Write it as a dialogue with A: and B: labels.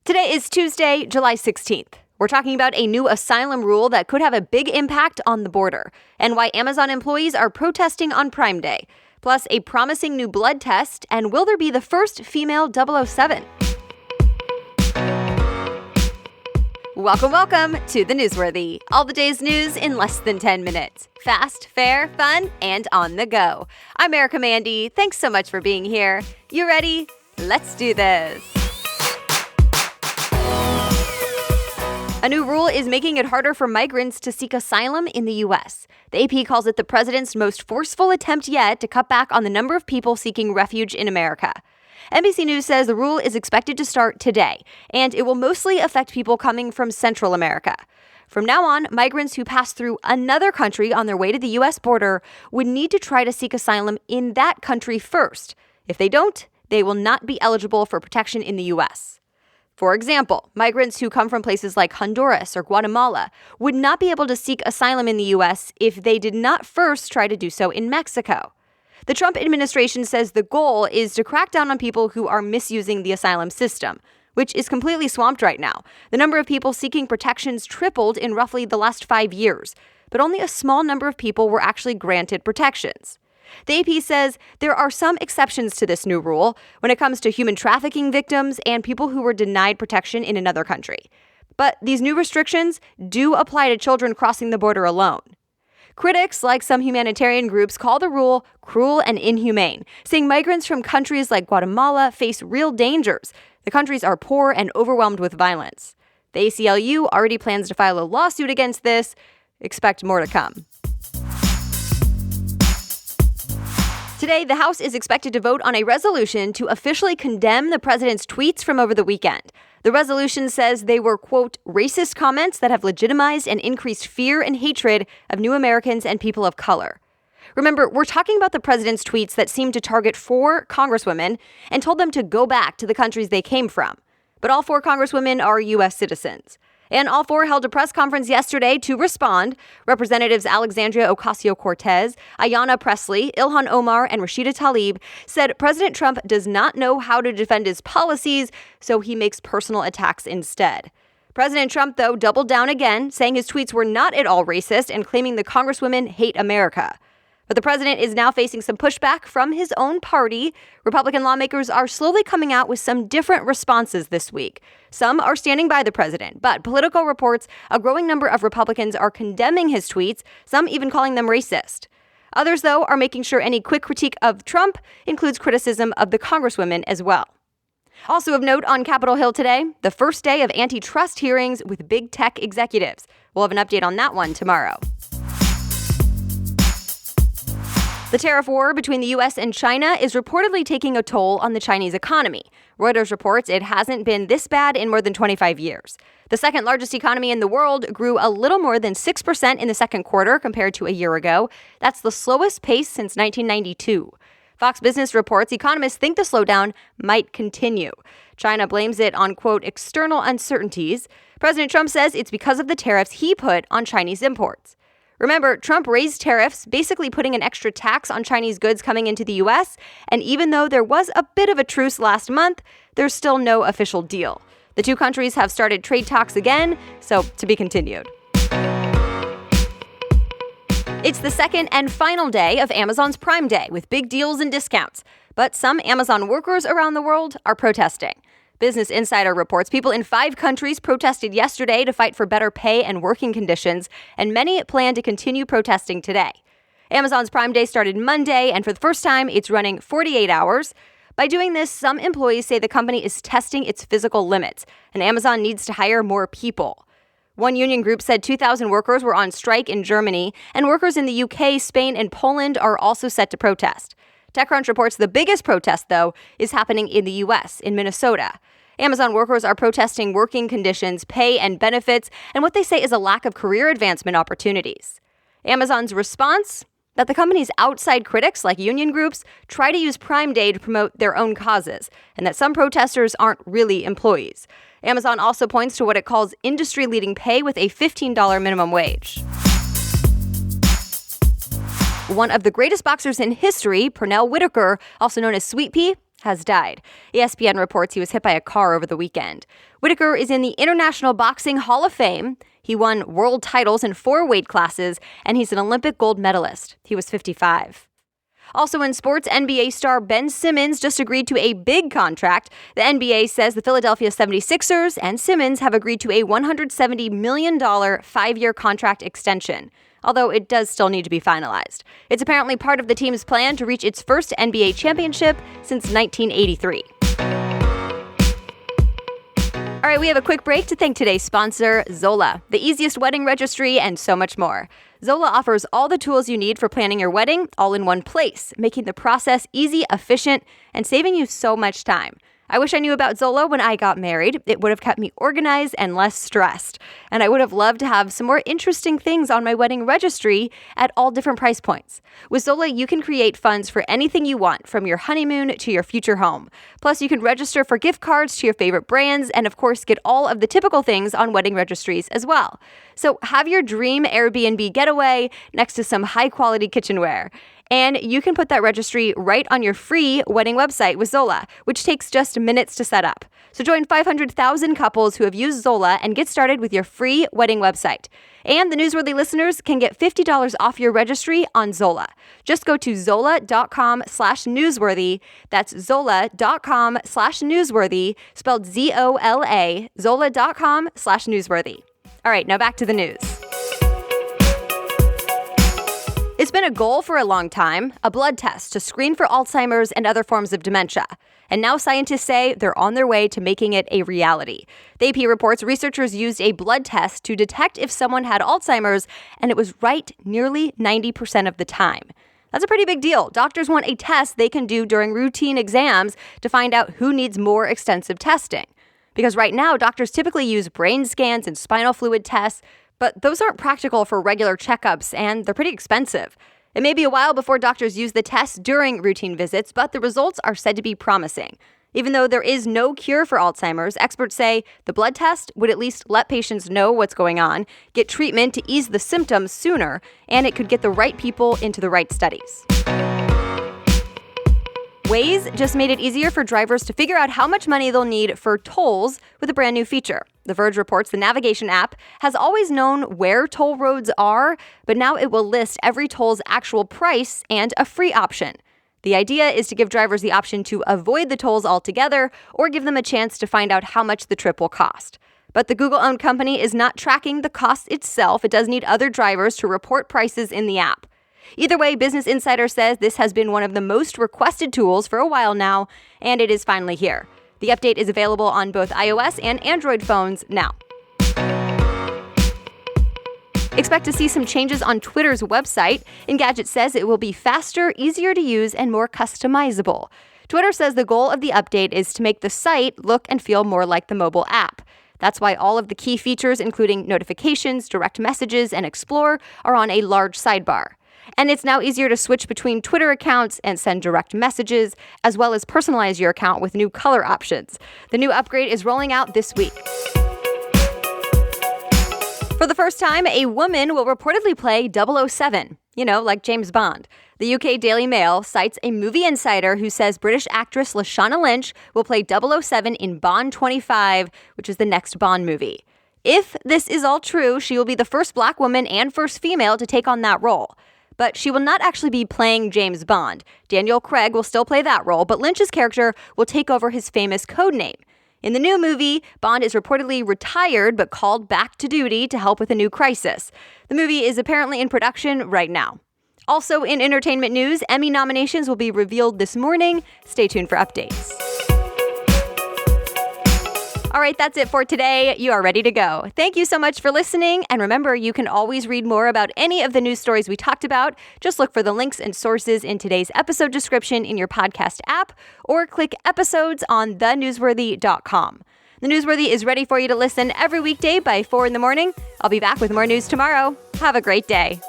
A: Today is Tuesday, July 16th. We're talking about a new asylum rule that could have a big impact on the border, and why Amazon employees are protesting on Prime Day, plus a promising new blood test, and will there be the first female 007? Welcome to The Newsworthy. All the day's news in less than 10 minutes. Fast, fair, fun, and on the go. I'm Erica Mandy. Thanks so much for being here. You ready? Let's do this. A new rule is making it harder for migrants to seek asylum in the U.S. The AP calls it the president's most forceful attempt yet to cut back on the number of people seeking refuge in America. NBC News says the rule is expected to start today, and it will mostly affect people coming from Central America. From now on, migrants who pass through another country on their way to the U.S. border would need to try to seek asylum in that country first. If they don't, they will not be eligible for protection in the U.S. For example, migrants who come from places like Honduras or Guatemala would not be able to seek asylum in the U.S. if they did not first try to do so in Mexico. The Trump administration says the goal is to crack down on people who are misusing the asylum system, which is completely swamped right now. The number of people seeking protections tripled in roughly the last 5 years, but only a small number of people were actually granted protections. The AP says there are some exceptions to this new rule when it comes to human trafficking victims and people who were denied protection in another country. But these new restrictions do apply to children crossing the border alone. Critics, like some humanitarian groups, call the rule cruel and inhumane, saying migrants from countries like Guatemala face real dangers. The countries are poor and overwhelmed with violence. The ACLU already plans to file a lawsuit against this. Expect more to come. Today, the House is expected to vote on a resolution to officially condemn the president's tweets from over the weekend. The resolution says they were, quote, racist comments that have legitimized and increased fear and hatred of new Americans and people of color. Remember, we're talking about the president's tweets that seemed to target 4 congresswomen and told them to go back to the countries they came from. But all 4 congresswomen are U.S. citizens. And all 4 held a press conference yesterday to respond. Representatives Alexandria Ocasio-Cortez, Ayanna Pressley, Ilhan Omar, and Rashida Tlaib said President Trump does not know how to defend his policies, so he makes personal attacks instead. President Trump, though, doubled down again, saying his tweets were not at all racist and claiming the congresswomen hate America. But the president is now facing some pushback from his own party. Republican lawmakers are slowly coming out with some different responses this week. Some are standing by the president, but Politico reports a growing number of Republicans are condemning his tweets, some even calling them racist. Others, though, are making sure any quick critique of Trump includes criticism of the congresswomen as well. Also of note on Capitol Hill today, the first day of antitrust hearings with big tech executives. We'll have an update on that one tomorrow. The tariff war between the U.S. and China is reportedly taking a toll on the Chinese economy. Reuters reports it hasn't been this bad in more than 25 years. The second largest economy in the world grew a little more than 6% in the second quarter compared to a year ago. That's the slowest pace since 1992. Fox Business reports economists think the slowdown might continue. China blames it on, quote, external uncertainties. President Trump says it's because of the tariffs he put on Chinese imports. Remember, Trump raised tariffs, basically putting an extra tax on Chinese goods coming into the U.S., and even though there was a bit of a truce last month, there's still no official deal. The 2 countries have started trade talks again, so to be continued. It's the second and final day of Amazon's Prime Day with big deals and discounts, but some Amazon workers around the world are protesting. Business Insider reports people in 5 countries protested yesterday to fight for better pay and working conditions, and many plan to continue protesting today. Amazon's Prime Day started Monday, and for the first time, it's running 48 hours. By doing this, some employees say the company is testing its physical limits, and Amazon needs to hire more people. One union group said 2,000 workers were on strike in Germany, and workers in the UK, Spain, and Poland are also set to protest. TechCrunch reports the biggest protest, though, is happening in the U.S., in Minnesota. Amazon workers are protesting working conditions, pay, and benefits, and what they say is a lack of career advancement opportunities. Amazon's response? That the company's outside critics, like union groups, try to use Prime Day to promote their own causes, and that some protesters aren't really employees. Amazon also points to what it calls industry-leading pay with a $15 minimum wage. One of the greatest boxers in history, Pernell Whitaker, also known as Sweet Pea, has died. ESPN reports he was hit by a car over the weekend. Whitaker is in the International Boxing Hall of Fame. He won world titles in 4 weight classes, and he's an Olympic gold medalist. He was 55. Also in sports, NBA star Ben Simmons just agreed to a big contract. The NBA says the Philadelphia 76ers and Simmons have agreed to a $170 million 5-year contract extension, although it does still need to be finalized. It's apparently part of the team's plan to reach its first NBA championship since 1983. All right, we have a quick break to thank today's sponsor, Zola, the easiest wedding registry, and so much more. Zola offers all the tools you need for planning your wedding all in one place, making the process easy, efficient, and saving you so much time. I wish I knew about Zola when I got married. It would have kept me organized and less stressed. And I would have loved to have some more interesting things on my wedding registry at all different price points. With Zola, you can create funds for anything you want, from your honeymoon to your future home. Plus, you can register for gift cards to your favorite brands and, of course, get all of the typical things on wedding registries as well. So have your dream Airbnb getaway next to some high-quality kitchenware. And you can put that registry right on your free wedding website with Zola, which takes just minutes to set up. So join 500,000 couples who have used Zola and get started with your free wedding website. And the Newsworthy listeners can get $50 off your registry on Zola. Just go to zola.com/newsworthy. That's zola.com/newsworthy, spelled ZOLA, zola.com/newsworthy. All right, now back to the news. It's been a goal for a long time, a blood test to screen for Alzheimer's and other forms of dementia. And now scientists say they're on their way to making it a reality. The AP reports researchers used a blood test to detect if someone had Alzheimer's, and it was right nearly 90% of the time. That's a pretty big deal. Doctors want a test they can do during routine exams to find out who needs more extensive testing. Because right now, doctors typically use brain scans and spinal fluid tests, but those aren't practical for regular checkups, and they're pretty expensive. It may be a while before doctors use the test during routine visits, but the results are said to be promising. Even though there is no cure for Alzheimer's, experts say the blood test would at least let patients know what's going on, get treatment to ease the symptoms sooner, and it could get the right people into the right studies. Waze just made it easier for drivers to figure out how much money they'll need for tolls with a brand new feature. The Verge reports the navigation app has always known where toll roads are, but now it will list every toll's actual price and a free option. The idea is to give drivers the option to avoid the tolls altogether or give them a chance to find out how much the trip will cost. But the Google-owned company is not tracking the cost itself. It does need other drivers to report prices in the app. Either way, Business Insider says this has been one of the most requested tools for a while now, and it is finally here. The update is available on both iOS and Android phones now. Expect to see some changes on Twitter's website. Engadget says it will be faster, easier to use, and more customizable. Twitter says the goal of the update is to make the site look and feel more like the mobile app. That's why all of the key features, including notifications, direct messages, and Explore, are on a large sidebar. And it's now easier to switch between Twitter accounts and send direct messages, as well as personalize your account with new color options. The new upgrade is rolling out this week. For the first time, a woman will reportedly play 007, like James Bond. The UK Daily Mail cites a movie insider who says British actress Lashana Lynch will play 007 in Bond 25, which is the next Bond movie. If this is all true, she will be the first black woman and first female to take on that role. But she will not actually be playing James Bond. Daniel Craig will still play that role, but Lynch's character will take over his famous code name. In the new movie, Bond is reportedly retired but called back to duty to help with a new crisis. The movie is apparently in production right now. Also in entertainment news, Emmy nominations will be revealed this morning. Stay tuned for updates. All right, that's it for today. You are ready to go. Thank you so much for listening. And remember, you can always read more about any of the news stories we talked about. Just look for the links and sources in today's episode description in your podcast app, or click episodes on thenewsworthy.com. The Newsworthy is ready for you to listen every weekday by 4 in the morning. I'll be back with more news tomorrow. Have a great day.